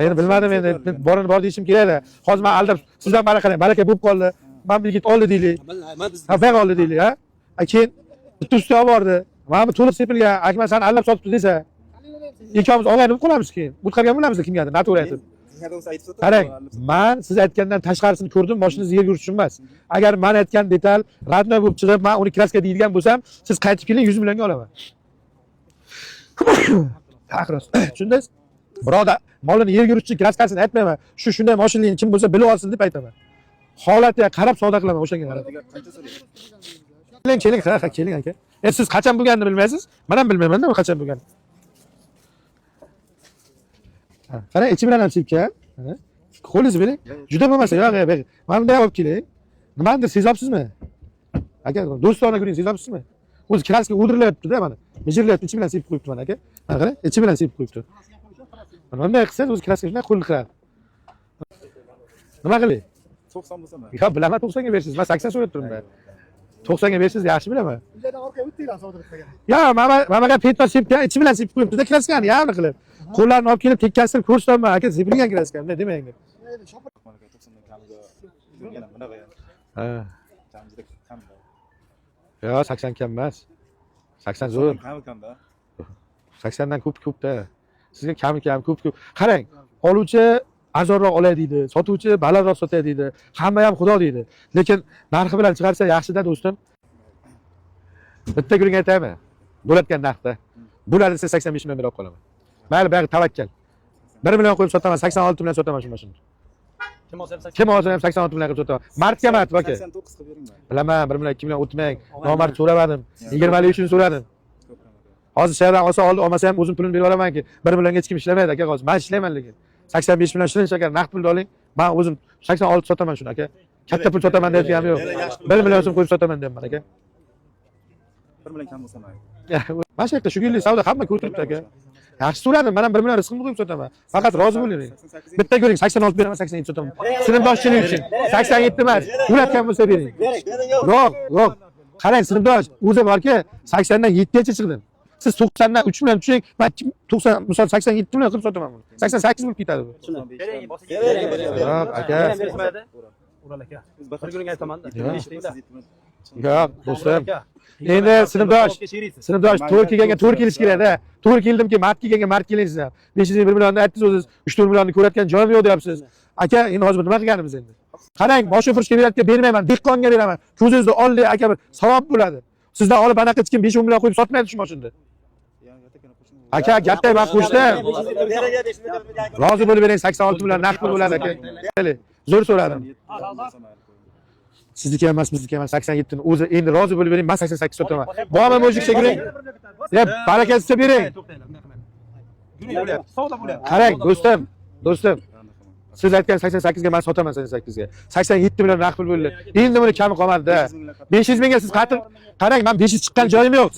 Endi bilmadim endi bor deyishim kerak-da. Hozir men aldab sizdan mana qarang, baraka bo'lib qoldi. Men bir yigit oldi deylik. Ha, bag oldi deylik, ha. Keyin bitta ustiga olib bordi. Mana bu to'liq sepilgan, akmal seni aldab sotibdi desa, ikkovimiz olganib qolamiz keyin. O'tqargan bo'lamiz kimgadir, noto'g'ri aytib. Qarang, men siz aytgandan tashqarisini ko'rdim, mashinangizni yerga urishim emas. Agar men aytgan detal radnoy bo'lib chiqib, men uni kraska deydigan bo'lsam, siz qaytib keling 100 millionga olaman. Haqros. Tushundingiz? Biroda, molini yerga urishchi kraskasini aytmayman. Shunday mashinani kim bo'lsa bilib olsin deb aytaman. Holatiga qarab savdo qilaman o'shanga qarab. Keling, keling aka. Siz qachon bo'lganini bilmaysiz? Men ham bilmayman-da u qachon bo'lganini. Qarang, ichi bilan ham sepgan. Qo'lingizni bering. Juda bo'lmasa, yo'q, bering. Mana bunday olib keling. Nimadir sezapsizmi? Aka, do'stona ko'ring, sezapsizmi? O'zi kraska o'dirilyapti-da mana. Mijirlayapti, ichi bilan sepib qo'yibdi mana aka. Mana qarang, ichi bilan sepib qo'yibdi. Mana bunday qilsangiz o'zi kraska shunday qo'lni qiladi. Nima qilay? 90 bo'lsa-mi? Yo'q, bilaman 90 ga bersiz. Men 80 so'rab turibman. 90 ga bersiz, yaxshi bilaman. Bundan orqaga o'tdinglar savdo qilgan. Yo, mamaga petno sepgan, ichi bilan sepib qo'yibdi-da kraskani, ya'ni qilib. Qo'llarini olib kelib tekkasini ko'rsataman, aka, sepilgan kraska, bunday demang. 90dan kamiga yana bunaqa. Ha. Kamida kamda. Yo, 80 kam emas. 80 zo'r. Kamda. 80 dan ko'p-da. Sizga kam, ko'p. Qarang, oluvchi arzonroq olay deydi, sotuvchi balandroq sotay deydi. Hamma ham xudo deydi. Lekin narxi bilan chiqarsa yaxshi-da do'stim. Bitta guring aytaymi? Bo'layotgan narxda. Bo'ladi desa 85 million berib qolaman. Mayli, bari tavakkal. 1 million qo'yib sotaman, 86 million sotaman shu mashinani. Kim olsa ham 86 million qilib sotaman. Martga aka. 89 qilib bering. Bilaman, 1 million 2 million o'tmang. Nomard so'ramadim. 20 uchun so'radim. Hozir shaydan olsa olmasa ham o'zim pulini berib olaman-ki. 1 millionga hech kim ishlamaydi aka hozir. Men ishlayman lekin. 85 million shirin shakar naqd pulni oling. Men o'zim 86 sotaman shuni aka. Katta pul sotaman deyotganim yo'q. 1 million so'm qo'yib sotaman deyapman aka. 1 million kam bo'lsa mayli. Mana shu yerda shu kunlik savdo hamma ko'rib turibdi aka. Yaxshi so'radim, men ham 1 million rizqimni qo'yib sotaman. Faqat rozi bo'ling. Bitta ko'ring, 86 beraman, 87 sotaman. Sinfdoshchilik uchun 87 emas. Ulatgan bo'lsa bering. Yo'q. Qarang, sinfdosh, o'zi borki 80 dan 7 gacha chiqdim. Siz 90 dan 3 million tushing, men 90, misol 87 million qilib sotaman buni. 88 bo'lib ketadi bu. Yo'q, aka. Ural aka. Bir kunga aytaman-da. Yo'q, do'stim. Endi sinfdosh to'g'ri kelganga to'g'ri kelish kerak-da. To'g'ri keldimki, mart kelganga mart kelingiz ham. 501 millionni aytdingiz o'zingiz, 3-4 millionni ko'rayotgan joyim yo'q deyapsiz. Aka, endi hozir nima qilganimiz endi? Qarang, boshqa firishga berayotgan bermayman, dehqonga beraman. Ko'zingizni oldi, aka, bir savob bo'ladi. Sizdan olib anaqa hech kim 5-10 million qo'yib sotmaydi shu mashinada. Aka, gapday men qo'shdim. Rozi bo'lib bering, 86 million naqd pul bo'ladi aka. Zo'r so'radim. Sizniki emas, bizniki emas, 87 ni o'zi endi rozi bo'lib bering, men 88 sotaman. Bormi mojikcha ko'ring. Barakasiz bering. Qarang, do'stim. Siz aytgan 88 ga men sotaman 88 ga. 87 million naqd pul bo'ldi. Endi buni kami qolmadi-da. 500 mingga siz qatib qarang, men 500 chiqqan joyim yo'q,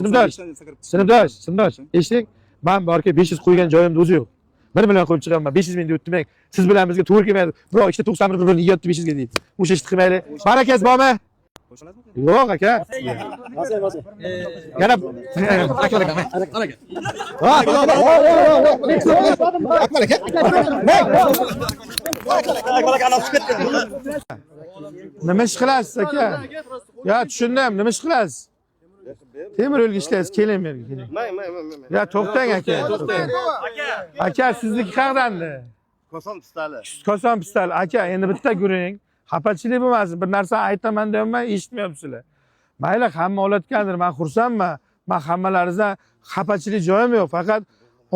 sinfdosh. Eshiting, men borki 500 qo'ygan joyimda o'zi yo'q. 1 million qo'yib chiqaman, 500 ming deb o'tmang. Siz bilan bizga to'g'ri kelmaydi. Biroq ikkita 91 million yeyapti 500 ga deydi. O'sha ishni qilmaylik. Barakasi bormi? Yo'q aka. Yana nima ish qilasiz aka? Ya tushundim, nima ish qilasiz? Temir yo'lga ishlaysiz, keling menga keling. Ya to'xtang aka. Aka, sizniki qayerdandi? Koson pistali. Aka, endi bitta ko'ring. Xafachilik bo'lmasin. Bir narsa aytaman deyapman, eshitmayapsizlar. Mayli, hamma olayotgandir, men xursandman. Men hammalaringizdan xafachilik joyim yo'q. Faqat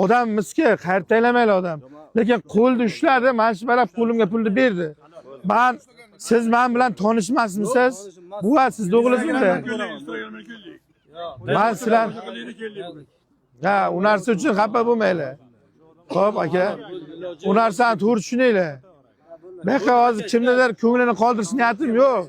odammiz-ki, qayertaylamayli odam. Lekin qo'lni ushladi, men shu barab qo'limga pulni berdi. Siz men bilan tanishmasmisiz? Buva, siz o'g'lingizmi? Men sizlar ha, u narsa uchun xafa bo'lmanglar. Xo'p aka, u narsani to'g'ri tushuninglar. Men hozir kimnidir ko'nglini qoldirish niyatim yo'q.